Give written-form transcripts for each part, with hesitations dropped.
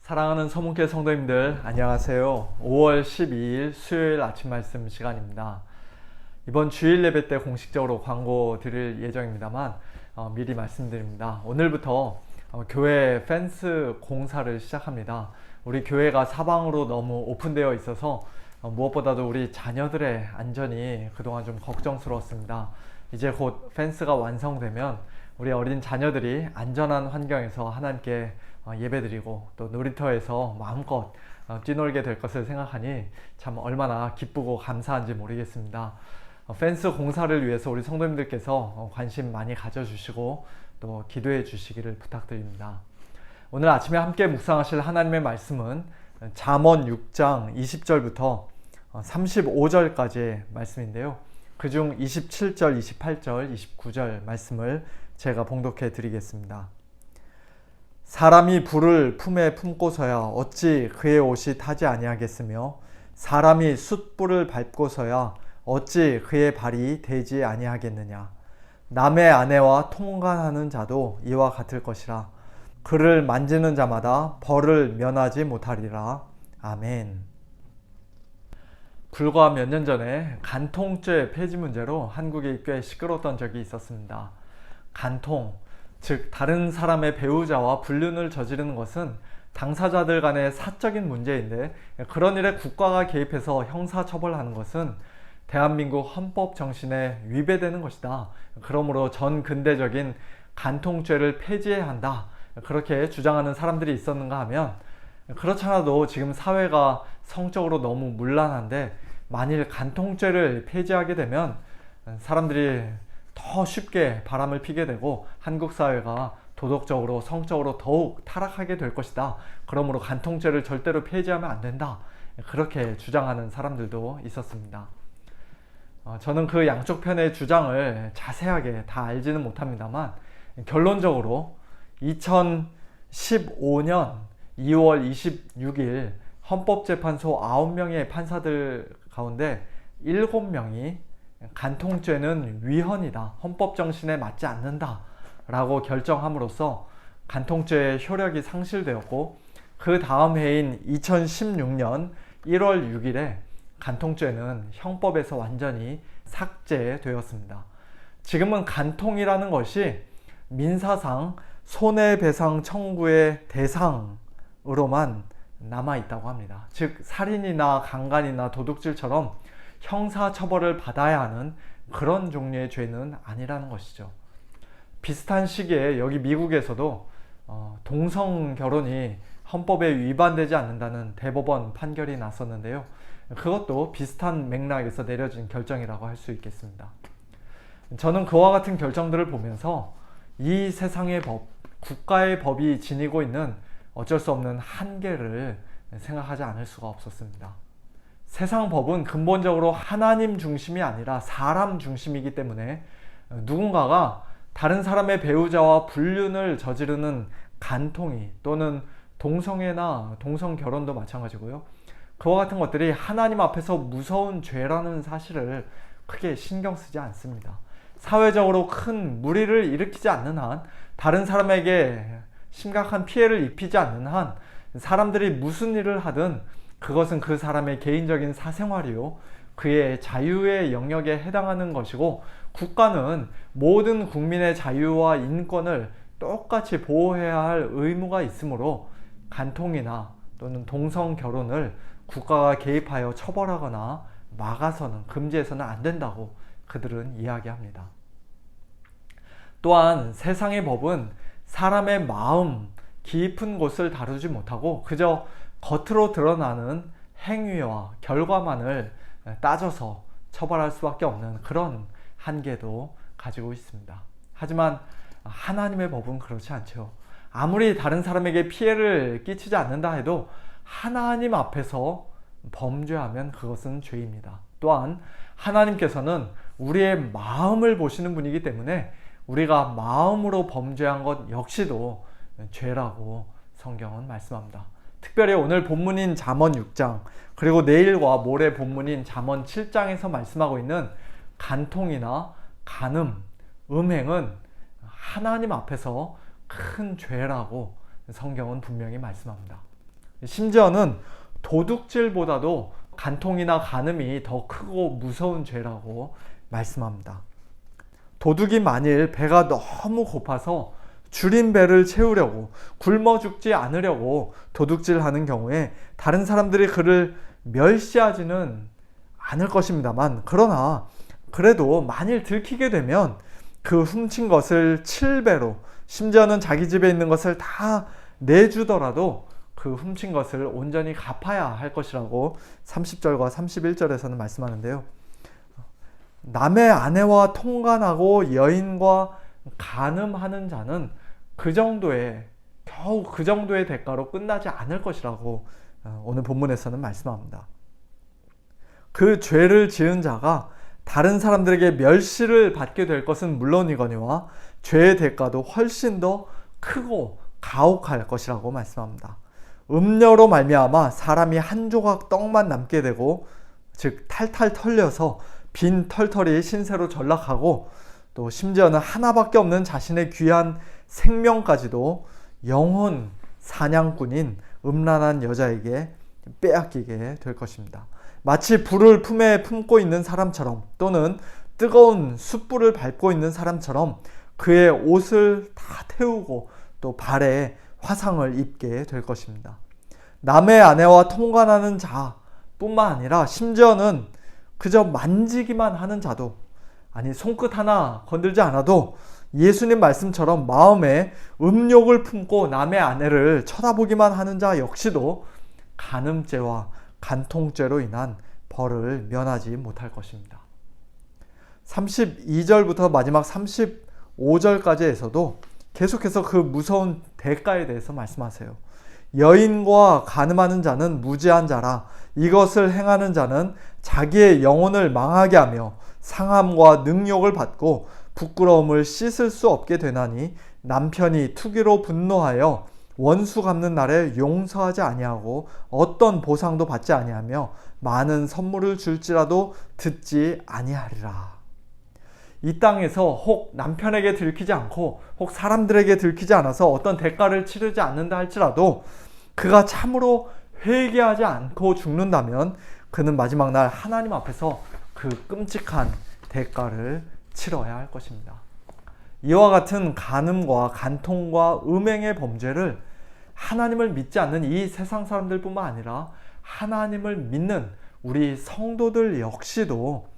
사랑하는 서문교회 성도님들 안녕하세요. 5월 12일 수요일 아침 말씀 시간입니다. 이번 주일 예배 때 공식적으로 광고 드릴 예정입니다만 미리 말씀드립니다. 오늘부터 교회 펜스 공사를 시작합니다. 우리 교회가 사방으로 너무 오픈되어 있어서 무엇보다도 우리 자녀들의 안전이 그동안 좀 걱정스러웠습니다. 이제 곧 펜스가 완성되면 우리 어린 자녀들이 안전한 환경에서 하나님께 예배드리고 또 놀이터에서 마음껏 뛰놀게 될 것을 생각하니 참 얼마나 기쁘고 감사한지 모르겠습니다. 펜스 공사를 위해서 우리 성도님들께서 관심 많이 가져주시고 또 기도해 주시기를 부탁드립니다. 오늘 아침에 함께 묵상하실 하나님의 말씀은 잠언 6장 20절부터 35절까지의 말씀인데요. 그중 27절, 28절, 29절 말씀을 제가 봉독해 드리겠습니다. 사람이 불을 품에 품고서야 어찌 그의 옷이 타지 아니하겠으며 사람이 숯불을 밟고서야 어찌 그의 발이 되지 아니하겠느냐. 남의 아내와 통관하는 자도 이와 같을 것이라. 그를 만지는 자마다 벌을 면하지 못하리라. 아멘. 불과 몇 년 전에 간통죄 폐지 문제로 한국이 꽤 시끄러웠던 적이 있었습니다. 간통, 즉 다른 사람의 배우자와 불륜을 저지르는 것은 당사자들 간의 사적인 문제인데 그런 일에 국가가 개입해서 형사처벌하는 것은 대한민국 헌법 정신에 위배되는 것이다. 그러므로 전 근대적인 간통죄를 폐지해야 한다. 그렇게 주장하는 사람들이 있었는가 하면 그렇잖아도 지금 사회가 성적으로 너무 문란한데 만일 간통죄를 폐지하게 되면 사람들이 더 쉽게 바람을 피게 되고 한국 사회가 도덕적으로 성적으로 더욱 타락하게 될 것이다. 그러므로 간통죄를 절대로 폐지하면 안 된다. 그렇게 주장하는 사람들도 있었습니다. 저는 그 양쪽 편의 주장을 자세하게 다 알지는 못합니다만 결론적으로 2015년 2월 26일 헌법재판소 9명의 판사들 가운데 7명이 간통죄는 위헌이다. 헌법 정신에 맞지 않는다. 라고 결정함으로써 간통죄의 효력이 상실되었고 그 다음 해인 2016년 1월 6일에 간통죄는 형법에서 완전히 삭제되었습니다. 지금은 간통이라는 것이 민사상 손해배상 청구의 대상으로만 남아있다고 합니다. 즉 살인이나 강간이나 도둑질처럼 형사처벌을 받아야 하는 그런 종류의 죄는 아니라는 것이죠. 비슷한 시기에 여기 미국에서도 동성결혼이 헌법에 위반되지 않는다는 대법원 판결이 났었는데요. 그것도 비슷한 맥락에서 내려진 결정이라고 할 수 있겠습니다. 저는 그와 같은 결정들을 보면서 이 세상의 법, 국가의 법이 지니고 있는 어쩔 수 없는 한계를 생각하지 않을 수가 없었습니다. 세상 법은 근본적으로 하나님 중심이 아니라 사람 중심이기 때문에 누군가가 다른 사람의 배우자와 불륜을 저지르는 간통이 또는 동성애나 동성결혼도 마찬가지고요. 그와 같은 것들이 하나님 앞에서 무서운 죄라는 사실을 크게 신경 쓰지 않습니다. 사회적으로 큰 무리를 일으키지 않는 한, 다른 사람에게 심각한 피해를 입히지 않는 한 사람들이 무슨 일을 하든 그것은 그 사람의 개인적인 사생활이요 그의 자유의 영역에 해당하는 것이고 국가는 모든 국민의 자유와 인권을 똑같이 보호해야 할 의무가 있으므로 간통이나 또는 동성 결혼을 국가가 개입하여 처벌하거나 막아서는 금지해서는 안 된다고 그들은 이야기합니다. 또한 세상의 법은 사람의 마음 깊은 곳을 다루지 못하고 그저 겉으로 드러나는 행위와 결과만을 따져서 처벌할 수밖에 없는 그런 한계도 가지고 있습니다. 하지만 하나님의 법은 그렇지 않죠. 아무리 다른 사람에게 피해를 끼치지 않는다 해도 하나님 앞에서 범죄하면 그것은 죄입니다. 또한 하나님께서는 우리의 마음을 보시는 분이기 때문에 우리가 마음으로 범죄한 것 역시도 죄라고 성경은 말씀합니다. 특별히 오늘 본문인 잠언 6장 그리고 내일과 모레 본문인 잠언 7장에서 말씀하고 있는 간통이나 간음, 음행은 하나님 앞에서 큰 죄라고 성경은 분명히 말씀합니다. 심지어는 도둑질보다도 간통이나 간음이 더 크고 무서운 죄라고 말씀합니다. 도둑이 만일 배가 너무 고파서 줄인 배를 채우려고 굶어 죽지 않으려고 도둑질하는 경우에 다른 사람들이 그를 멸시하지는 않을 것입니다만, 그러나 그래도 만일 들키게 되면 그 훔친 것을 7배로, 심지어는 자기 집에 있는 것을 다 내주더라도 그 훔친 것을 온전히 갚아야 할 것이라고 30절과 31절에서는 말씀하는데요. 남의 아내와 통간하고 여인과 간음하는 자는 겨우 그 정도의 대가로 끝나지 않을 것이라고 오늘 본문에서는 말씀합니다. 그 죄를 지은 자가 다른 사람들에게 멸시를 받게 될 것은 물론이거니와 죄의 대가도 훨씬 더 크고 가혹할 것이라고 말씀합니다. 음녀로 말미암아 사람이 한 조각 떡만 남게 되고, 즉 탈탈 털려서 빈 털털이 신세로 전락하고, 또 심지어는 하나밖에 없는 자신의 귀한 생명까지도 영혼 사냥꾼인 음란한 여자에게 빼앗기게 될 것입니다. 마치 불을 품에 품고 있는 사람처럼, 또는 뜨거운 숯불을 밟고 있는 사람처럼 그의 옷을 다 태우고 또 발에 화상을 입게 될 것입니다. 남의 아내와 통관하는 자뿐만 아니라 심지어는 그저 만지기만 하는 자도, 아니 손끝 하나 건들지 않아도 예수님 말씀처럼 마음에 음욕을 품고 남의 아내를 쳐다보기만 하는 자 역시도 간음죄와 간통죄로 인한 벌을 면하지 못할 것입니다. 32절부터 마지막 35절까지에서도 계속해서 그 무서운 대가에 대해서 말씀하세요. 여인과 간음하는 자는 무지한 자라. 이것을 행하는 자는 자기의 영혼을 망하게 하며 상함과 능욕을 받고 부끄러움을 씻을 수 없게 되나니, 남편이 투기로 분노하여 원수 갚는 날에 용서하지 아니하고 어떤 보상도 받지 아니하며 많은 선물을 줄지라도 듣지 아니하리라. 이 땅에서 혹 남편에게 들키지 않고 혹 사람들에게 들키지 않아서 어떤 대가를 치르지 않는다 할지라도 그가 참으로 회개하지 않고 죽는다면 그는 마지막 날 하나님 앞에서 그 끔찍한 대가를 치러야 할 것입니다. 이와 같은 간음과 간통과 음행의 범죄를 하나님을 믿지 않는 이 세상 사람들뿐만 아니라 하나님을 믿는 우리 성도들 역시도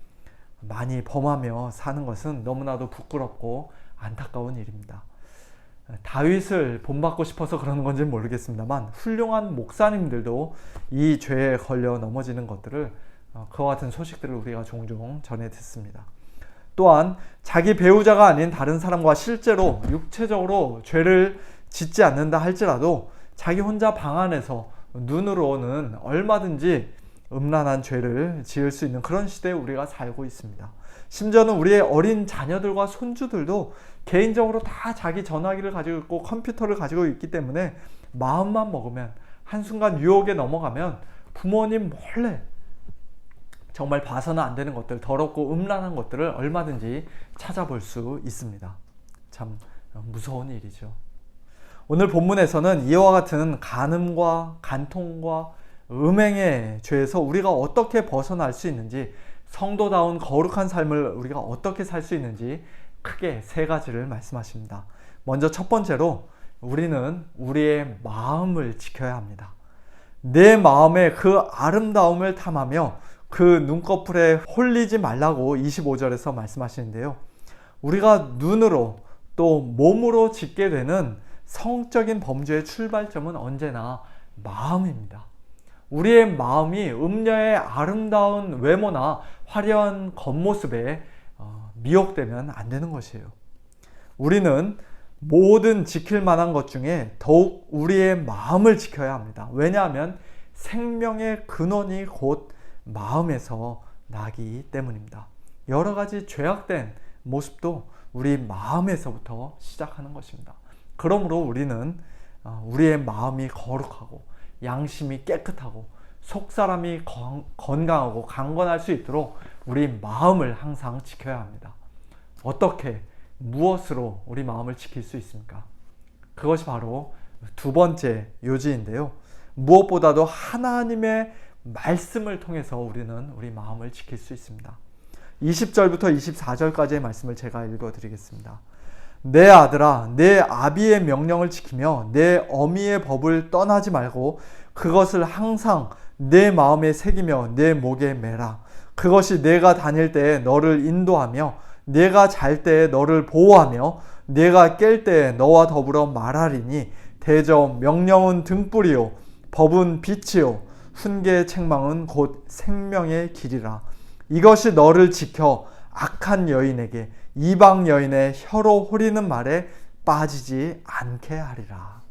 많이 범하며 사는 것은 너무나도 부끄럽고 안타까운 일입니다. 다윗을 본받고 싶어서 그러는 건지 모르겠습니다만, 훌륭한 목사님들도 이 죄에 걸려 넘어지는 것들을, 그와 같은 소식들을 우리가 종종 전해 듣습니다. 또한 자기 배우자가 아닌 다른 사람과 실제로 육체적으로 죄를 짓지 않는다 할지라도 자기 혼자 방 안에서 눈으로는 얼마든지 음란한 죄를 지을 수 있는 그런 시대에 우리가 살고 있습니다. 심지어는 우리의 어린 자녀들과 손주들도 개인적으로 다 자기 전화기를 가지고 있고 컴퓨터를 가지고 있기 때문에 마음만 먹으면, 한순간 유혹에 넘어가면 부모님 몰래 정말 봐서는 안 되는 것들, 더럽고 음란한 것들을 얼마든지 찾아볼 수 있습니다. 참 무서운 일이죠. 오늘 본문에서는 이와 같은 간음과 간통과 음행의 죄에서 우리가 어떻게 벗어날 수 있는지, 성도다운 거룩한 삶을 우리가 어떻게 살 수 있는지 크게 세 가지를 말씀하십니다. 먼저 첫 번째로 우리는 우리의 마음을 지켜야 합니다. 내 마음의 그 아름다움을 탐하며 그 눈꺼풀에 홀리지 말라고 25절에서 말씀하시는데요. 우리가 눈으로 또 몸으로 짓게 되는 성적인 범죄의 출발점은 언제나 마음입니다. 우리의 마음이 음녀의 아름다운 외모나 화려한 겉모습에 미혹되면 안 되는 것이에요. 우리는 모든 지킬 만한 것 중에 더욱 우리의 마음을 지켜야 합니다. 왜냐하면 생명의 근원이 곧 마음에서 나기 때문입니다. 여러 가지 죄악된 모습도 우리 마음에서부터 시작하는 것입니다. 그러므로 우리는 우리의 마음이 거룩하고 양심이 깨끗하고 속사람이 건강하고 강건할 수 있도록 우리 마음을 항상 지켜야 합니다. 어떻게, 무엇으로 우리 마음을 지킬 수 있습니까? 그것이 바로 두 번째 요지인데요. 무엇보다도 하나님의 말씀을 통해서 우리는 우리 마음을 지킬 수 있습니다. 20절부터 24절까지의 말씀을 제가 읽어드리겠습니다. 내 아들아, 내 아비의 명령을 지키며 내 어미의 법을 떠나지 말고 그것을 항상 내 마음에 새기며 내 목에 매라. 그것이 내가 다닐 때에 너를 인도하며 내가 잘 때에 너를 보호하며 내가 깰 때에 너와 더불어 말하리니 대저 명령은 등불이요 법은 빛이요 훈계의 책망은 곧 생명의 길이라. 이것이 너를 지켜 악한 여인에게 이방 여인의 혀로 호리는 말에 빠지지 않게 하리라.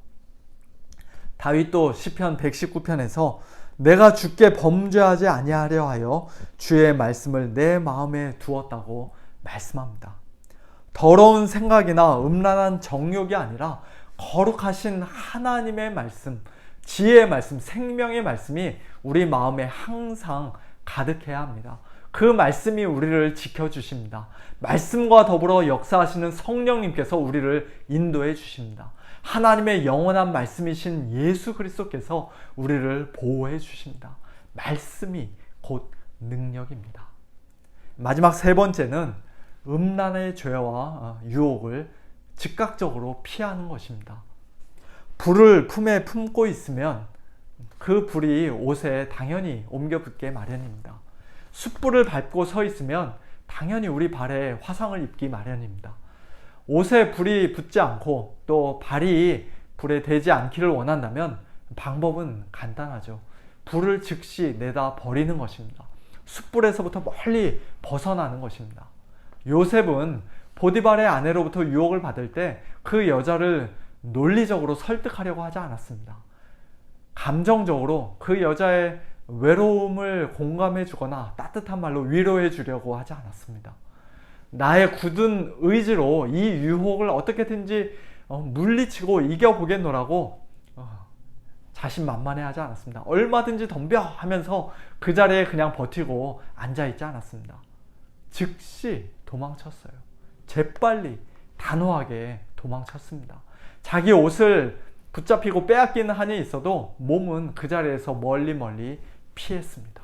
다윗도 시편 119편에서 내가 주께 범죄하지 아니하려 하여 주의 말씀을 내 마음에 두었다고 말씀합니다. 더러운 생각이나 음란한 정욕이 아니라 거룩하신 하나님의 말씀, 지혜의 말씀, 생명의 말씀이 우리 마음에 항상 가득해야 합니다. 그 말씀이 우리를 지켜주십니다. 말씀과 더불어 역사하시는 성령님께서 우리를 인도해 주십니다. 하나님의 영원한 말씀이신 예수 그리스도께서 우리를 보호해 주십니다. 말씀이 곧 능력입니다. 마지막 세 번째는 음란의 죄와 유혹을 즉각적으로 피하는 것입니다. 불을 품에 품고 있으면 그 불이 옷에 당연히 옮겨 붙게 마련입니다. 숯불을 밟고 서 있으면 당연히 우리 발에 화상을 입기 마련입니다. 옷에 불이 붙지 않고 또 발이 불에 대지 않기를 원한다면 방법은 간단하죠. 불을 즉시 내다 버리는 것입니다. 숯불에서부터 멀리 벗어나는 것입니다. 요셉은 보디발의 아내로부터 유혹을 받을 때 그 여자를 논리적으로 설득하려고 하지 않았습니다. 감정적으로 그 여자의 외로움을 공감해 주거나 따뜻한 말로 위로해 주려고 하지 않았습니다. 나의 굳은 의지로 이 유혹을 어떻게든지 물리치고 이겨보겠노라고 자신만만해 하지 않았습니다. 얼마든지 덤벼 하면서 그 자리에 그냥 버티고 앉아있지 않았습니다. 즉시 도망쳤어요. 재빨리 단호하게 도망쳤습니다. 자기 옷을 붙잡히고 빼앗기는 한이 있어도 몸은 그 자리에서 멀리 피했습니다.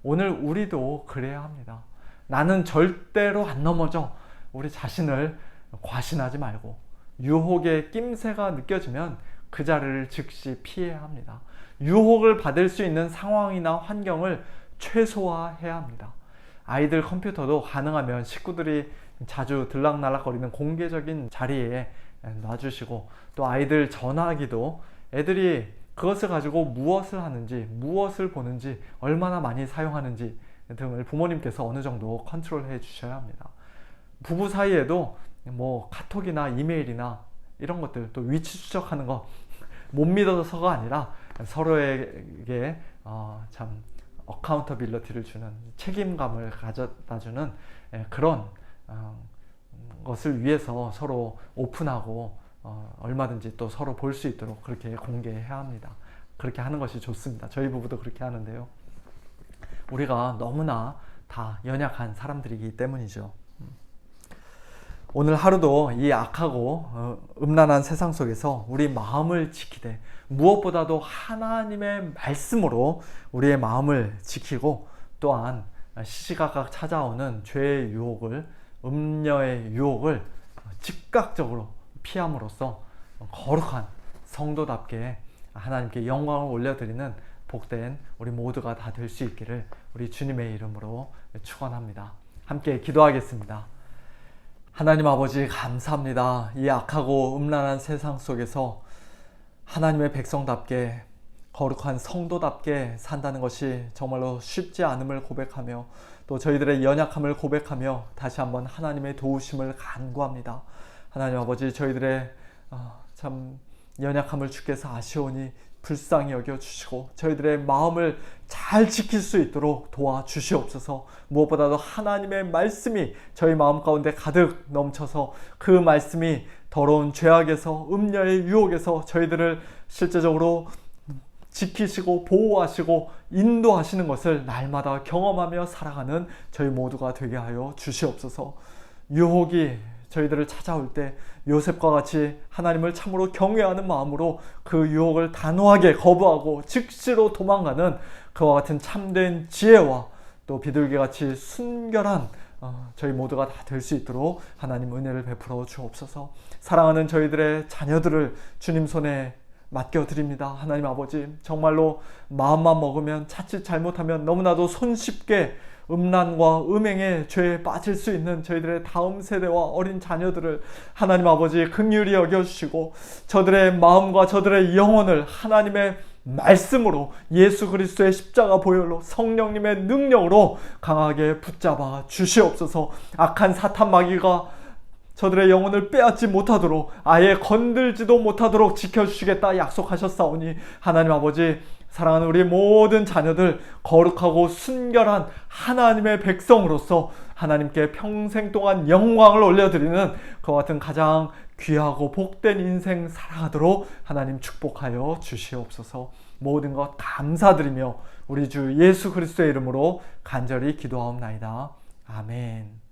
오늘 우리도 그래야 합니다. 나는 절대로 안 넘어져. 우리 자신을 과신하지 말고 유혹의 낌새가 느껴지면 그 자리를 즉시 피해야 합니다. 유혹을 받을 수 있는 상황이나 환경을 최소화해야 합니다. 아이들 컴퓨터도 가능하면 식구들이 자주 들락날락거리는 공개적인 자리에 놔주시고, 또 아이들 전화기도 애들이 그것을 가지고 무엇을 하는지, 무엇을 보는지, 얼마나 많이 사용하는지 등을 부모님께서 어느 정도 컨트롤해 주셔야 합니다. 부부 사이에도 뭐 카톡이나 이메일이나 이런 것들, 또 위치 추적하는 거 못 믿어서가 아니라 서로에게 참 어카운터빌리티를 주는, 책임감을 가져다주는 그런 것을 위해서 서로 오픈하고 얼마든지 또 서로 볼 수 있도록 그렇게 공개해야 합니다. 그렇게 하는 것이 좋습니다. 저희 부부도 그렇게 하는데요. 우리가 너무나 다 연약한 사람들이기 때문이죠. 오늘 하루도 이 악하고 음란한 세상 속에서 우리 마음을 지키되 무엇보다도 하나님의 말씀으로 우리의 마음을 지키고, 또한 시시각각 찾아오는 죄의 유혹을, 음녀의 유혹을 즉각적으로 피함으로써 거룩한 성도답게 하나님께 영광을 올려드리는 복된 우리 모두가 다 될 수 있기를 우리 주님의 이름으로 축원합니다. 함께 기도하겠습니다. 하나님 아버지, 감사합니다. 이 악하고 음란한 세상 속에서 하나님의 백성답게, 거룩한 성도답게 산다는 것이 정말로 쉽지 않음을 고백하며, 또 저희들의 연약함을 고백하며 다시 한번 하나님의 도우심을 간구합니다. 하나님 아버지, 저희들의 참 연약함을 주께서 아시오니 불쌍히 여겨주시고 저희들의 마음을 잘 지킬 수 있도록 도와주시옵소서. 무엇보다도 하나님의 말씀이 저희 마음 가운데 가득 넘쳐서 그 말씀이 더러운 죄악에서, 음녀의 유혹에서 저희들을 실제적으로 지키시고 보호하시고 인도하시는 것을 날마다 경험하며 살아가는 저희 모두가 되게 하여 주시옵소서. 유혹이 저희들을 찾아올 때 요셉과 같이 하나님을 참으로 경외하는 마음으로 그 유혹을 단호하게 거부하고 즉시로 도망가는 그와 같은 참된 지혜와 또 비둘기같이 순결한 저희 모두가 다 될 수 있도록 하나님 은혜를 베풀어 주옵소서. 사랑하는 저희들의 자녀들을 주님 손에 맡겨드립니다. 하나님 아버지, 정말로 마음만 먹으면 자칫 잘못하면 너무나도 손쉽게 음란과 음행의 죄에 빠질 수 있는 저희들의 다음 세대와 어린 자녀들을 하나님 아버지 긍휼히 여겨주시고 저들의 마음과 저들의 영혼을 하나님의 말씀으로 예수 그리스도의 십자가 보혈로 성령님의 능력으로 강하게 붙잡아 주시옵소서. 악한 사탄 마귀가 저들의 영혼을 빼앗지 못하도록 아예 건들지도 못하도록 지켜주시겠다 약속하셨사오니 하나님 아버지, 사랑하는 우리 모든 자녀들 거룩하고 순결한 하나님의 백성으로서 하나님께 평생 동안 영광을 올려드리는 그와 같은 가장 귀하고 복된 인생 살아가도록 하나님 축복하여 주시옵소서. 모든 것 감사드리며 우리 주 예수 그리스도의 이름으로 간절히 기도하옵나이다. 아멘.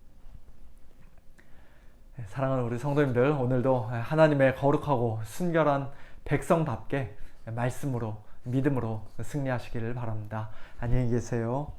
사랑하는 우리 성도님들, 오늘도 하나님의 거룩하고 순결한 백성답게 말씀으로 믿음으로 승리하시기를 바랍니다. 안녕히 계세요.